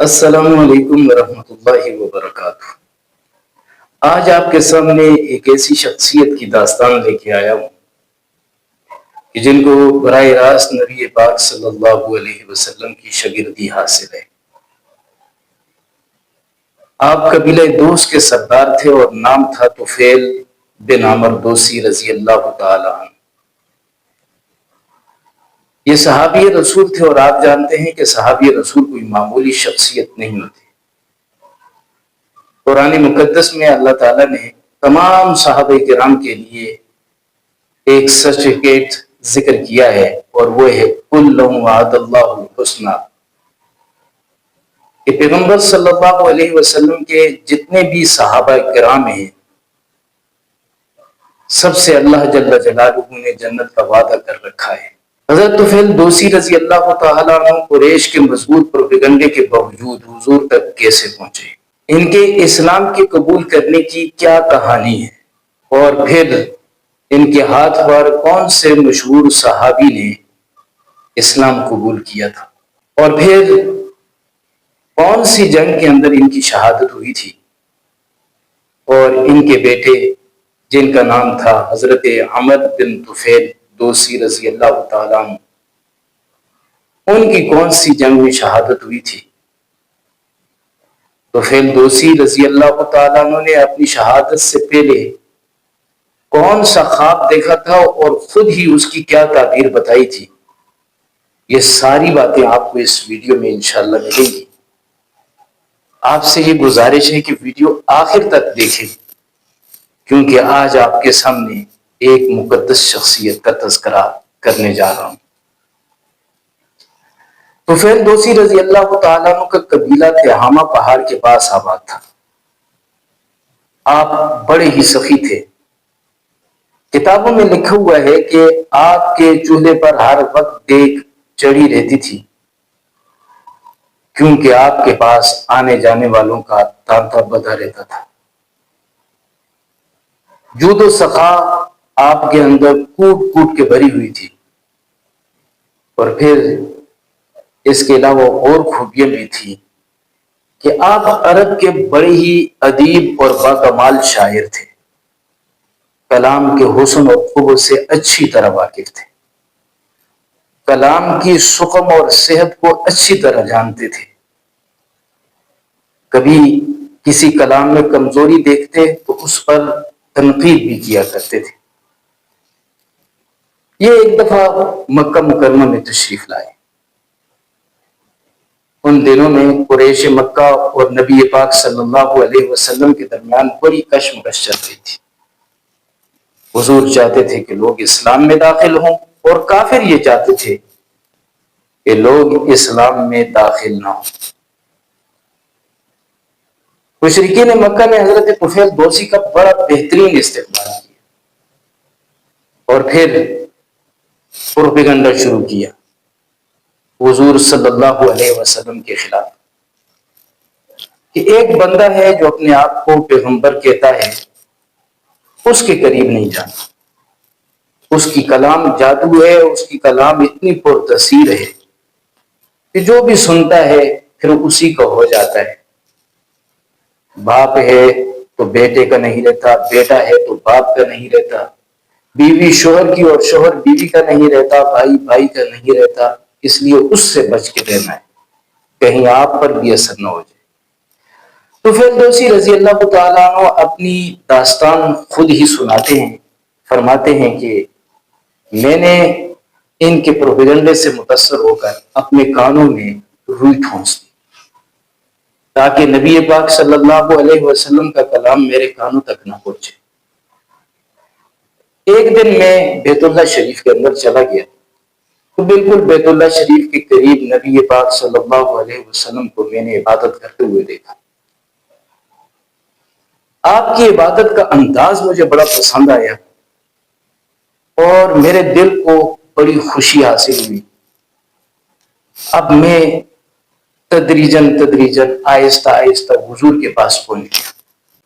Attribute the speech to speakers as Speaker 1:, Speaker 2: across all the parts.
Speaker 1: السلام علیکم ورحمۃ اللہ وبرکاتہ۔ آج آپ کے سامنے ایک ایسی شخصیت کی داستان لے کے آیا ہوں کہ جن کو براہ راست نبی پاک صلی اللہ علیہ وسلم کی شاگردی حاصل ہے۔ آپ قبیلہ دوس کے سردار تھے اور نام تھا طفیل بن عمر دوسی رضی اللہ تعالی عنہ۔ یہ صحابی رسول تھے اور آپ جانتے ہیں کہ صحابی رسول کوئی معمولی شخصیت نہیں ہوتی۔ قرآن مقدس میں اللہ تعالیٰ نے تمام صحابہ کرام کے لیے ایک سرٹیفکیٹ ذکر کیا ہے اور وہ ہے کل وعد اللہ الحسنی، کہ پیغمبر صلی اللہ علیہ وسلم کے جتنے بھی صحابہ کرام ہیں سب سے اللہ جل جلالہ نے جنت کا وعدہ کر رکھا ہے۔ حضرت طفیل دوسی رضی اللہ تعالیٰ عنہ قریش کے مضبوط پروپیگنڈے کے باوجود حضور تک کیسے پہنچے، ان کے اسلام کے قبول کرنے کی کیا کہانی ہے، اور پھر ان کے ہاتھ پر کون سے مشہور صحابی نے اسلام قبول کیا تھا، اور پھر کون سی جنگ کے اندر ان کی شہادت ہوئی تھی، اور ان کے بیٹے جن کا نام تھا حضرت عمر بن طفیل دوسی رضی اللہ تعالیٰ عنہ، ان کی کون سی جنگ میں شہادت ہوئی تھی۔ طفیل دوسی رضی اللہ تعالیٰ عنہ نے اپنی شہادت سے پہلے کون سا خواب دیکھا تھا اور خود ہی اس کی کیا تعبیر بتائی تھی، یہ ساری باتیں آپ کو اس ویڈیو میں انشاءاللہ ملیں گی۔ آپ سے یہ گزارش ہے کہ ویڈیو آخر تک دیکھیں، کیونکہ آج آپ کے سامنے ایک مقدس شخصیت کا تذکرہ کرنے جا رہا ہوں۔ طفیل دوسی رضی اللہ تعالیٰ عنہ کا قبیلہ تہامہ پہاڑ کے پاس آباد تھا۔ آپ بڑے ہی سخی تھے۔ کتابوں میں لکھا ہوا ہے کہ آپ کے چولہے پر ہر وقت دیگ چڑھی رہتی تھی، کیونکہ آپ کے پاس آنے جانے والوں کا تانتا بدھا رہتا تھا۔ جود و سخا آپ کے اندر کوٹ کوٹ کے بھری ہوئی تھی، اور پھر اس کے علاوہ اور خوبیاں بھی تھی کہ آپ عرب کے بڑے ہی ادیب اور باکمال شاعر تھے، کلام کے حسن اور خوب سے اچھی طرح واقف تھے، کلام کی سقم اور صحت کو اچھی طرح جانتے تھے۔ کبھی کسی کلام میں کمزوری دیکھتے تو اس پر تنقید بھی کیا کرتے تھے۔ یہ ایک دفعہ مکہ مکرمہ میں تشریف لائے۔ ان دنوں میں قریش مکہ اور نبی پاک صلی اللہ علیہ وسلم کے درمیان بڑی کشمکش چل رہی تھی۔ حضور چاہتے تھے کہ لوگ اسلام میں داخل ہوں، اور کافر یہ چاہتے تھے کہ لوگ اسلام میں داخل نہ ہوں۔ مشرکین مکہ نے حضرت طفیل دوسی کا بڑا بہترین استقبال کیا، اور پھر پروپیگنڈا شروع کیا حضور صلی اللہ علیہ وسلم کے خلاف، کہ ایک بندہ ہے جو اپنے آپ کو پیغمبر کہتا ہے، اس کے قریب نہیں جانا، اس کی کلام جادو ہے، اس کی کلام اتنی پرتاثیر ہے کہ جو بھی سنتا ہے پھر اسی کا ہو جاتا ہے۔ باپ ہے تو بیٹے کا نہیں رہتا، بیٹا ہے تو باپ کا نہیں رہتا، بیوی شوہر کی اور شوہر بیوی کا نہیں رہتا، بھائی بھائی کا نہیں رہتا، اس لیے اس سے بچ کے رہنا ہے، کہیں آپ پر بھی اثر نہ ہو جائے۔ طفیل دوسی رضی اللہ تعالیٰ عنہ اپنی داستان خود ہی سناتے ہیں، فرماتے ہیں کہ میں نے ان کے پروپیگنڈے سے متاثر ہو کر اپنے کانوں میں روئی ٹھونس دی تاکہ نبی پاک صلی اللہ علیہ وسلم کا کلام میرے کانوں تک نہ پہنچے۔ ایک دن میں بیت اللہ شریف کے اندر چلا گیا تو بالکل بیت اللہ شریف کے قریب نبی پاک صلی اللہ علیہ وسلم کو میں نے عبادت کرتے ہوئے دیکھا۔ آپ کی عبادت کا انداز مجھے بڑا پسند آیا اور میرے دل کو بڑی خوشی حاصل ہوئی۔ اب میں تدریجاً آہستہ آہستہ حضور کے پاس پہنچ گیا۔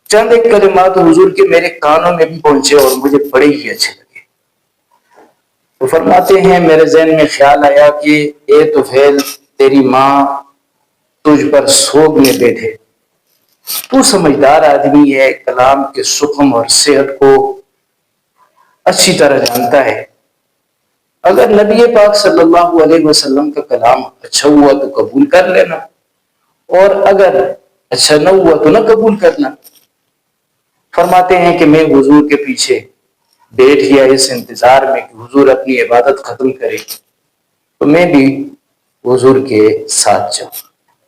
Speaker 1: چند ایک کلمات حضور کے میرے کانوں میں بھی پہنچے اور مجھے بڑے ہی اچھے لگے۔ تو فرماتے ہیں میرے ذہن میں خیال آیا کہ اے طفیل، تیری ماں تجھ پر سوگ میں بیٹھے، تو سمجھدار آدمی ہے، کلام کے سکم اور صحت کو اچھی طرح جانتا ہے۔ اگر نبی پاک صلی اللہ علیہ وسلم کا کلام اچھا ہوا تو قبول کر لینا، اور اگر اچھا نہ ہوا تو نہ قبول کرنا۔ فرماتے ہیں کہ میں حضور کے پیچھے بیٹھ گیا اس انتظار میں کہ حضور اپنی عبادت ختم کرے تو میں بھی حضور کے ساتھ جاؤں۔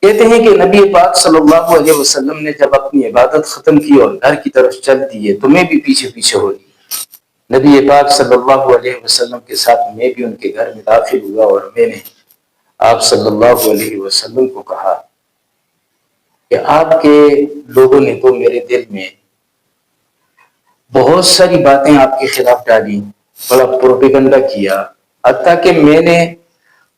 Speaker 1: کہتے ہیں کہ نبی پاک صلی اللہ علیہ وسلم نے جب اپنی عبادت ختم کی اور گھر کی طرف چل دیے تو میں بھی پیچھے پیچھے ہو گیا۔ نبی پاک صلی اللہ علیہ وسلم کے ساتھ میں بھی ان کے گھر میں داخل ہوا اور میں نے آپ صلی اللہ علیہ وسلم کو کہا کہ آپ کے لوگوں نے تو میرے دل میں بہت ساری باتیں آپ کے خلاف ڈالی، بڑا پروپیگنڈا کیا، حتیٰ کہ میں نے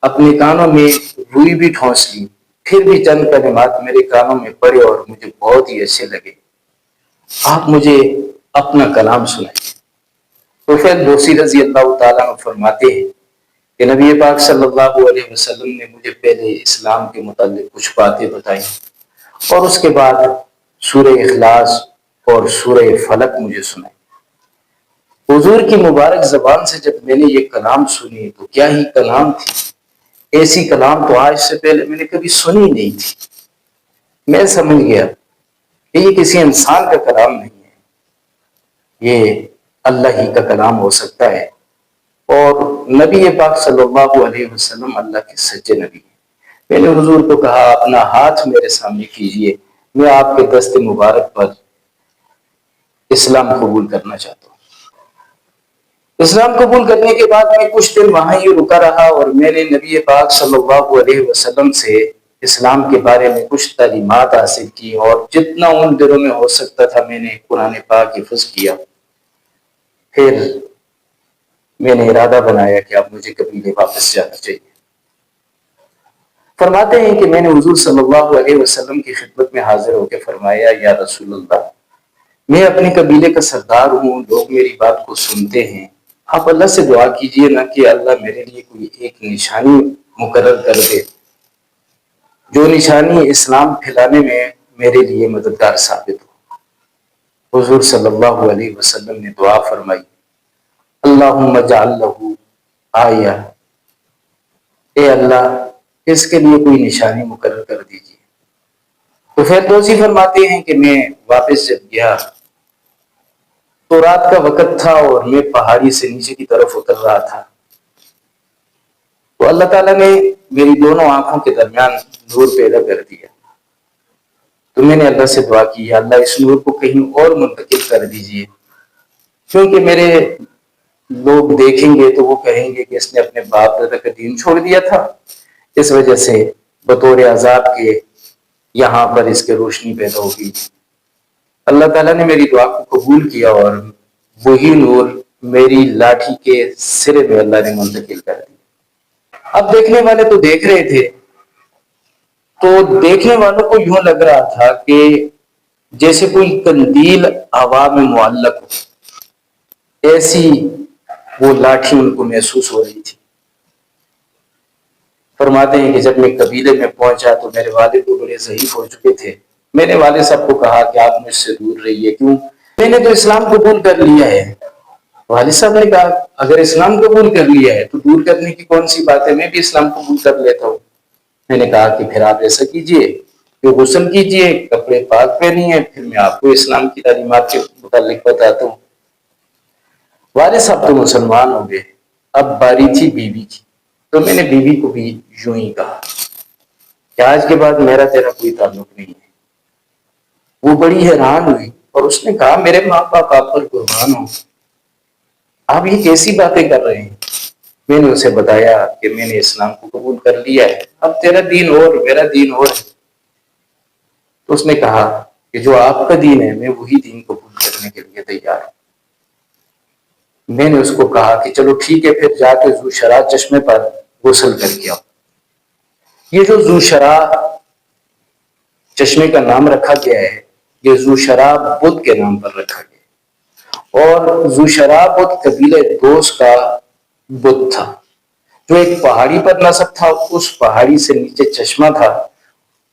Speaker 1: اپنے کانوں میں روئی بھی ٹھونس لی، پھر بھی چند کلمات میرے کانوں میں پڑے اور مجھے بہت ہی اچھے لگے۔ آپ مجھے اپنا کلام سنائیں۔ تو پھر دوسی رضی اللہ تعالیٰ عنہ فرماتے ہیں کہ نبی پاک صلی اللہ علیہ وسلم نے مجھے پہلے اسلام کے متعلق کچھ باتیں بتائیں اور اس کے بعد سورہ اخلاص اور سورہ فلق مجھے سنائیں۔ حضور کی مبارک زبان سے جب میں نے یہ کلام سنی تو کیا ہی کلام تھی، ایسی کلام تو آج سے پہلے میں نے کبھی سنی نہیں تھی۔ میں سمجھ گیا کہ یہ کسی انسان کا کلام نہیں ہے، یہ اللہ ہی کا کلام ہو سکتا ہے، اور نبی پاک صلی اللہ علیہ وسلم اللہ کے سچے نبی ہیں۔ میں نے حضور کو کہا اپنا ہاتھ میرے سامنے کیجئے، میں آپ کے دست مبارک پر اسلام قبول کرنا چاہتا ہوں۔ اسلام قبول کرنے کے بعد میں کچھ دن وہاں ہی رکا رہا اور میں نے نبی پاک صلی اللہ علیہ وسلم سے اسلام کے بارے میں کچھ تعلیمات حاصل کی، اور جتنا ان دنوں میں ہو سکتا تھا میں نے قرآن پاک حفظ کیا۔ پھر میں نے ارادہ بنایا کہ اب مجھے قبیلے واپس جانا چاہیے۔ فرماتے ہیں کہ میں نے حضور صلی اللہ علیہ وسلم کی خدمت میں حاضر ہو کے فرمایا یا رسول اللہ، میں اپنے قبیلے کا سردار ہوں، لوگ میری بات کو سنتے ہیں، آپ اللہ سے دعا کیجئے نا کہ اللہ میرے لیے کوئی ایک نشانی مقرر کر دے جو نشانی اسلام پھیلانے میں میرے لیے مددگار ثابت ہو۔ حضور صلی اللہ علیہ وسلم نے دعا فرمائی اللہم اجعل لہ آیہ، اے اللہ اس کے لیے کوئی نشانی مقرر کر دیجیے۔ تو پھر دوسی فرماتے ہیں کہ میں واپس جب گیا تو رات کا وقت تھا اور میں پہاڑی سے نیچے کی طرف اتر رہا تھا، تو اللہ تعالیٰ نے میری دونوں آنکھوں کے درمیان نور پیدا کر دیا۔ تو میں نے اللہ سے دعا کی اللہ اس نور کو کہیں اور منتقل کر دیجیے، کیونکہ میرے لوگ دیکھیں گے تو وہ کہیں گے کہ اس نے اپنے باپ دادا کا دین چھوڑ دیا تھا، اس وجہ سے بطور عذاب کے یہاں پر اس کے روشنی پیدا ہوگی۔ اللہ تعالیٰ نے میری دعا کو قبول کیا اور وہی نور میری لاٹھی کے سرے میں اللہ نے منتقل کر دیا۔ اب دیکھنے والے تو دیکھ رہے تھے، تو دیکھنے والوں کو یوں لگ رہا تھا کہ جیسے کوئی قندیل ہوا میں معلق ہو، ایسی وہ لاٹھی ان کو محسوس ہو رہی تھی۔ فرماتے ہیں کہ جب میں قبیلے میں پہنچا تو میرے والد کو بڑے ضعیف ہو چکے تھے۔ میں نے والد صاحب کو کہا کہ آپ مجھ سے دور رہیے، کیوں؟ میں نے تو اسلام قبول کر لیا ہے۔ والد صاحب نے کہا اگر اسلام قبول کر لیا ہے تو دور کرنے کی کون سی بات ہے، میں بھی اسلام قبول کر لیتا ہوں۔ میں نے کہا کہ پھر آپ ایسا کیجئے کہ غسل کیجئے، کپڑے پاک پہنیے، پھر میں آپ کو اسلام کی تعلیمات کے متعلق بتاتا ہوں۔ والد صاحب تو مسلمان ہو گئے، اب باری تھی بیوی کی، تو میں نے بیوی کو بھی یوں ہی کہا کہ آج کے بعد میرا تیرا کوئی تعلق نہیں ہے۔ وہ بڑی حیران ہوئی اور اس نے کہا میرے ماں باپ آپ پر قربان ہوں، آپ یہ کیسی باتیں کر رہے ہیں؟ میں نے اسے بتایا کہ میں نے اسلام کو قبول کر لیا ہے، اب تیرا دین اور میرا دین اور ہے۔ تو اس نے کہا کہ جو آپ کا دین ہے میں وہی دین قبول کرنے کے لیے تیار ہوں۔ میں نے اس کو کہا کہ چلو ٹھیک ہے، پھر جا کے ذو شرا چشمے پر غسل کر کے آؤ۔ یہ جو ذو شرا چشمے کا نام رکھا گیا ہے، یہ ذو شرا بدھ کے نام پر رکھا گیا، اور ذو شرا بدھ قبیلہ دوس کا بدھ تھا جو ایک پہاڑی پر نصب تھا۔ اس پہاڑی سے نیچے چشمہ تھا،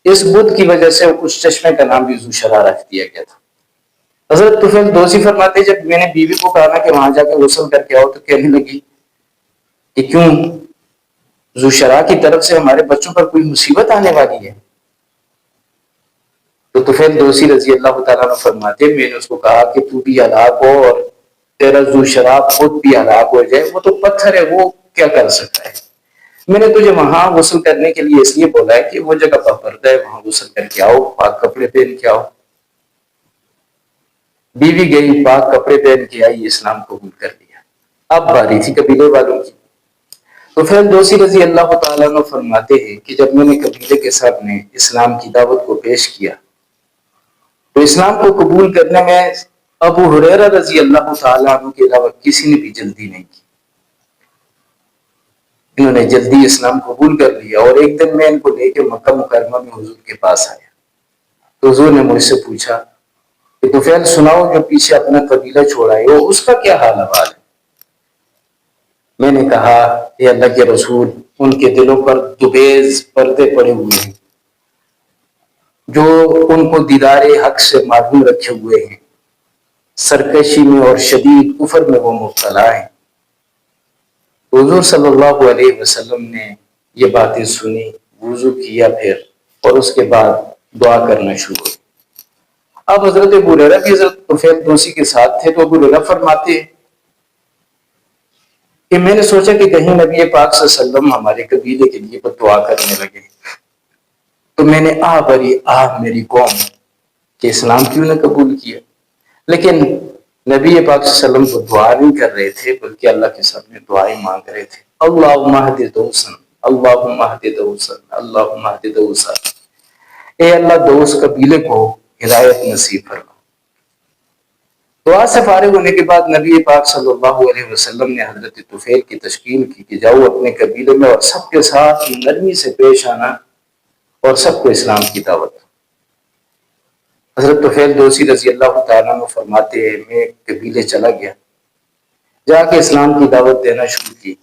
Speaker 1: اس بدھ کی وجہ سے اس چشمے کا نام بھی ذو شرح رکھ دیا گیا تھا۔ حضرت طفیل دوسی فرماتے جب میں نے بیوی کو کہا کہ وہاں جا کے غسل کر کے آؤ تو کہنے لگی کہ کیوں، ذو شرح کی طرف سے ہمارے بچوں پر کوئی مصیبت آنے والی ہے؟ تو طفیل دوسی رضی اللہ تعالیٰ عنہ فرماتے میں نے اس کو کہا کہ تو بھی ہلاک ہو اور تیرا ذو شرح خود بھی ہلاک ہو جائے، وہ تو پتھر ہے، وہ کیا کر سکتا ہے؟ میں نے تجھے وہاں غسل کرنے کے لیے اس لیے بولا ہے کہ وہ جگہ پردہ ہے، وہاں غسل کر کے آؤ، پاک کپڑے پہن کے آؤ۔ بیوی گئی، پاک کپڑے پہن کے آئی، اسلام قبول کر لیا۔ اب باری تھی قبیلے والوں کی۔ تو طفیل دوسی رضی اللہ تعالیٰ عنہ فرماتے ہیں کہ جب میں نے قبیلے کے سامنے اسلام کی دعوت کو پیش کیا تو اسلام کو قبول کرنے میں ابو ہریرہ رضی اللہ تعالیٰ عنہ کے علاوہ کسی نے بھی جلدی نہیں کی۔ انہوں نے جلدی اسلام قبول کر لیا، اور ایک دن میں ان کو لے کے مکہ مکرمہ میں حضور کے پاس آیا تو حضور نے مجھ سے پوچھا کہ طفیل سناؤ، جو پیچھے اپنا قبیلہ چھوڑائے ہو اس کا کیا حال حوال ہے؟ میں نے کہا اے اللہ کے رسول، ان کے دلوں پر دبیز پردے پڑے ہوئے ہیں جو ان کو دیدار حق سے معلوم رکھے ہوئے ہیں، سرکشی میں اور شدید کفر میں وہ مبتلا ہیں۔ حضور صلی اللہ علیہ وسلم نے یہ باتیں سنی، وضو کیا پھر، اور اس کے بعد دعا کرنا شروع کی۔ اب حضرت ابو ہریرہ بھی حضرت طفیل دوسی کے ساتھ تھے، تو ابو ہریرہ فرماتے ہیں کہ میں نے سوچا کہ کہیں نبی پاک صلی اللہ علیہ وسلم ہمارے قبیلے کے لیے دعا کرنے لگے، تو میں نے بھری میری قوم کہ اسلام کیوں نہ قبول کیا، لیکن نبی پاک صلی اللہ علیہ وسلم کو دعا نہیں کر رہے تھے بلکہ اللہ کے سامنے دعائیں مانگ رہے تھے۔ اللہم اہد دوسن، اللہم اہد دوسن، اللہم اہد دوسن، اے اللہ دوس قبیلے کو ہدایت نصیب فرما۔ دعا سے فارغ ہونے کے بعد نبی پاک صلی اللہ علیہ وسلم نے حضرت طفیل کی تشکیل کی کہ جاؤ اپنے قبیلے میں اور سب کے ساتھ نرمی سے پیش آنا اور سب کو اسلام کی دعوت۔ حضرت طفیل دوسی رضی اللہ تعالیٰ عنہ فرماتے ہیں میں قبیلے چلا گیا، جا کے اسلام کی دعوت دینا شروع کی۔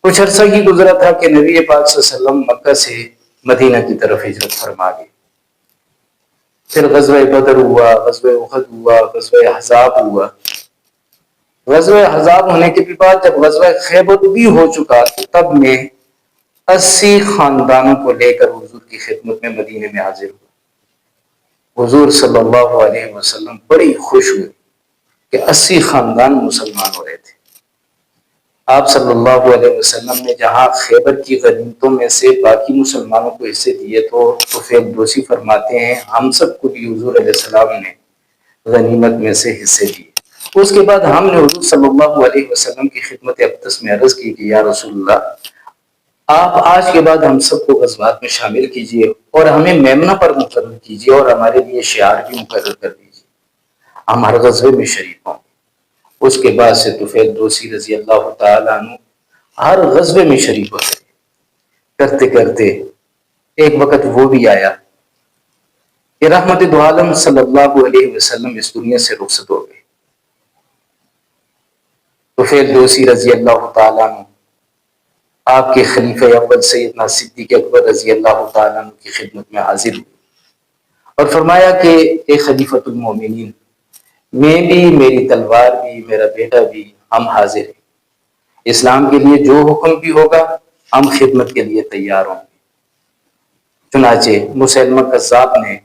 Speaker 1: کچھ عرصہ ہی گزرا تھا کہ نبی پاک صلی اللہ علیہ وسلم مکہ سے مدینہ کی طرف ہجرت فرما گئے۔ پھر غزوہ بدر ہوا، غزوہ احد ہوا، غزوہ احزاب ہوا۔ غزوہ احزاب ہونے کے بعد جب غزوہ خیبر بھی ہو چکا تب میں 80 خاندانوں کو لے کر حضور کی خدمت میں مدینے میں حاضر ہوا۔ حضور صلی اللہ علیہ وسلم بڑی خوش ہوئے کہ 80 خاندان مسلمان ہو رہے تھے۔ آپ صلی اللہ علیہ وسلم نے جہاں خیبر کی غنیمتوں میں سے باقی مسلمانوں کو حصے دیے تو طفیل دوسی فرماتے ہیں ہم سب کو بھی حضور علیہ السلام نے غنیمت میں سے حصے دیے۔ اس کے بعد ہم نے حضور صلی اللہ علیہ وسلم کی خدمت اقدس میں عرض کی کہ یا رسول اللہ، آپ آج کے بعد ہم سب کو غزوات میں شامل کیجیے اور ہمیں میمنہ پر مقرر کیجیے اور ہمارے لیے شعار بھی مقرر کر دیجیے، ہم ہر غزوے میں شریک ہوں۔ اس کے بعد سے طفیل دوسی رضی اللہ تعالیٰ عنہ ہر غزوے میں شریک ہوتے کرتے کرتے ایک وقت وہ بھی آیا کہ رحمت دو عالم صلی اللہ علیہ وسلم اس دنیا سے رخصت ہو گئے۔ طفیل دوسی رضی اللہ تعالیٰ عنہ آپ کے خلیفہ اول سیدنا صدیق اکبر رضی اللہ تعالیٰ عنہ کی خدمت میں حاضر ہوئے اور فرمایا کہ اے خلیفۃ المومنین، میں بھی، میری تلوار بھی، میرا بیٹا بھی، ہم حاضر ہیں، اسلام کے لیے جو حکم بھی ہوگا ہم خدمت کے لیے تیار ہوں گے۔ چنانچہ مسیلمہ کذاب نے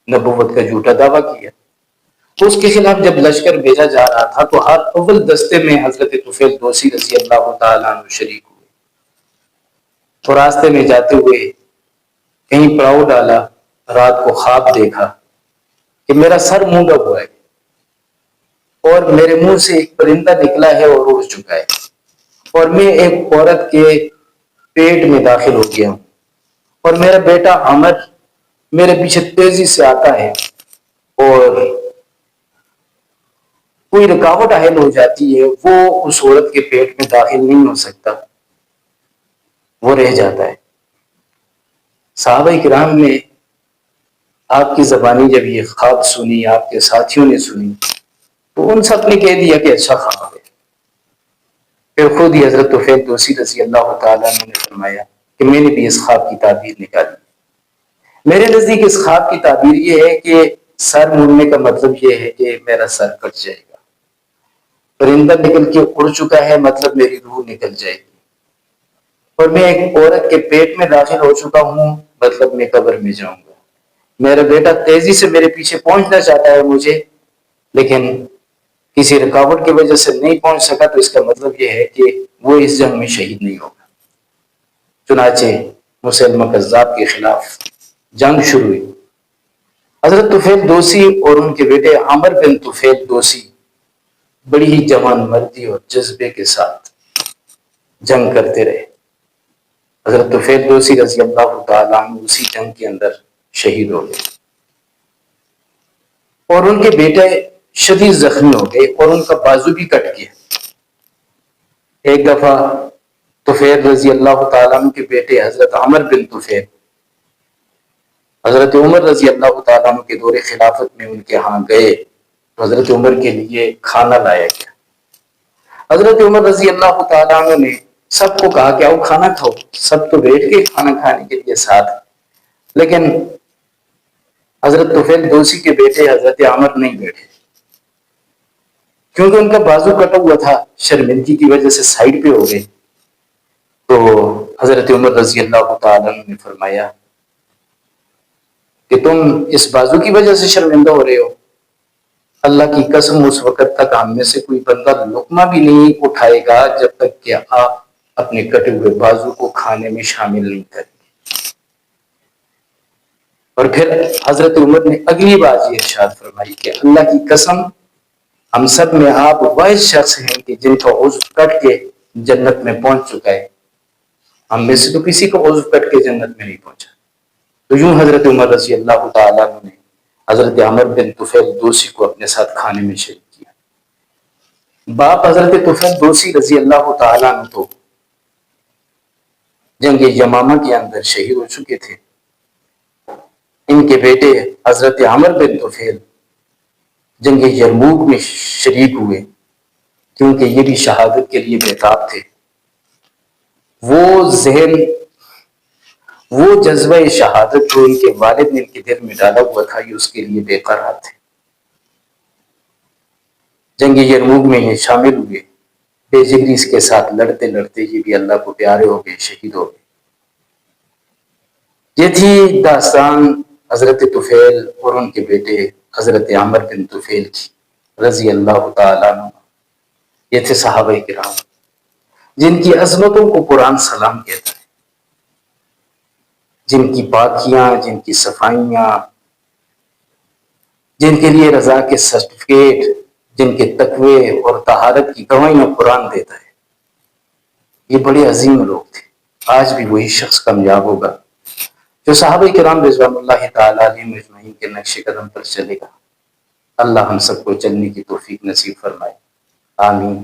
Speaker 1: نبوت کا جھوٹا دعویٰ کیا، اس کے خلاف جب لشکر بھیجا جا رہا تھا تو ہر اول دستے میں حضرت طفیل دوسی رضی اللہ تعالیٰ عنہ شریک ہوئے، تو راستے میں جاتے ہوئے کہیں پڑاؤ ڈالا، رات کو خواب دیکھا کہ میرا سر مونڈا ہوا ہے اور میرے منہ سے ایک پرندہ نکلا ہے اور اڑ چکا ہے، اور میں ایک عورت کے پیٹ میں داخل ہو گیا ہوں، اور میرا بیٹا عمر میرے پیچھے تیزی سے آتا ہے اور کوئی رکاوٹ حائل ہو جاتی ہے، وہ اس عورت کے پیٹ میں داخل نہیں ہو سکتا، وہ رہ جاتا ہے۔ صحابہ کرام نے آپ کی زبانی جب یہ خواب سنی، آپ کے ساتھیوں نے سنی، تو ان سب نے کہہ دیا کہ اچھا خواب ہے۔ پھر خود ہی حضرت طفیل دوسی رضی اللہ تعالیٰ عنہ نے فرمایا کہ میں نے بھی اس خواب کی تعبیر نکالی، میرے نزدیک اس خواب کی تعبیر یہ ہے کہ سر مڑنے کا مطلب یہ ہے کہ میرا سر کٹ جائے گا، پرندہ نکل کے اڑ چکا ہے مطلب میری روح نکل جائے گی، اور میں ایک عورت کے پیٹ میں داخل ہو چکا ہوں مطلب میں قبر میں جاؤں گا، میرا بیٹا تیزی سے میرے پیچھے پہنچنا چاہتا ہے مجھے، لیکن کسی رکاوٹ کی وجہ سے نہیں پہنچ سکا، تو اس کا مطلب یہ ہے کہ وہ اس جنگ میں شہید نہیں ہوگا۔ چنانچہ مسلمہ کذاب کے خلاف جنگ شروع ہوئی۔ حضرت طفیل دوسی اور ان کے بیٹے عمر بن طفیل دوسی بڑی ہی جوان مردی اور جذبے کے ساتھ جنگ کرتے رہے۔ حضرت طفیل دوسی رضی اللہ تعالیٰ عنہ اسی جنگ کے اندر شہید ہو گئے، اور ان کے بیٹے شدید زخمی ہو گئے اور ان کا بازو بھی کٹ گیا۔ ایک دفعہ طفیل رضی اللہ تعالیٰ عنہ کے بیٹے حضرت عمر بن طفیل حضرت عمر رضی اللہ تعالیٰ عنہ کے دور خلافت میں ان کے ہاں گئے تو حضرت عمر کے لیے کھانا لایا گیا۔ حضرت عمر رضی اللہ تعالیٰ عنہ نے سب کو کہا کہ آؤ کھانا کھاؤ، سب تو بیٹھ کے کھانا کھانے کے لیے ساتھ، لیکن حضرت طفیل دوسی کے بیٹے حضرت عمر نہیں بیٹھے، کیونکہ ان کا بازو کٹا ہوا تھا، شرمندگی کی وجہ سے سائڈ پہ ہو گئے۔ تو حضرت عمر رضی اللہ تعالیٰ عنہ نے فرمایا کہ تم اس بازو کی وجہ سے شرمندہ ہو رہے ہو، اللہ کی قسم اس وقت تک ہم میں سے کوئی بندہ لقمہ بھی نہیں اٹھائے گا جب تک کہ آپ اپنے کٹے ہوئے بازو کو کھانے میں شامل نہیں کریں گے۔ اور پھر حضرت عمر نے اگلی بات یہ ارشاد فرمائی کہ اللہ کی قسم ہم سب میں آپ واحد شخص ہیں کہ جن کا عضو کٹ کے جنت میں پہنچ چکا ہے، ہم میں سے تو کسی کا عضو کٹ کے جنت میں نہیں پہنچا۔ تو یوں حضرت عمر رضی اللہ تعالیٰ عنہ نے حضرت عمر بن طفیل دوسی کو اپنے ساتھ کھانے میں شریک کیا۔ باپ حضرت طفیل دوسی رضی اللہ تعالیٰ عنہ تو جنگ یمامہ کے اندر شہید ہو چکے تھے، ان کے بیٹے حضرت عمر بن طفیل جنگ یرموک میں شریک ہوئے، کیونکہ یہ بھی شہادت کے لیے بےتاب تھے۔ وہ ذہن، وہ جذبہ شہادت جو ان کے والد نے ان کے دل میں ڈالا ہوا تھا، یہ اس کے لیے بے قرار تھے۔ جنگ یرموک میں یہ شامل ہوئے، بے جگری اس کے ساتھ لڑتے لڑتے یہ بھی اللہ کو پیارے ہو گئے، شہید ہو گئے۔ یہ تھی داستان حضرت طفیل اور ان کے بیٹے حضرت عمر بن طفیل کی رضی اللہ تعالیٰ عنہ۔ یہ تھے صحابہ کرام جن کی عظمتوں کو قرآن سلام کہتا ہے، جن کی پاکیاں، جن کی صفائیاں، جن کے لیے رضا کے سرٹیفکیٹ، جن کے تقوی اور طہارت کی گواہیاں قرآن دیتا ہے۔ یہ بڑے عظیم لوگ تھے۔ آج بھی وہی شخص کامیاب ہوگا جو صحابہ کرام رضوان اللہ تعالیٰ علیہم اجمعین کے نقش قدم پر چلے گا۔ اللہ ہم سب کو چلنے کی توفیق نصیب فرمائے، آمین۔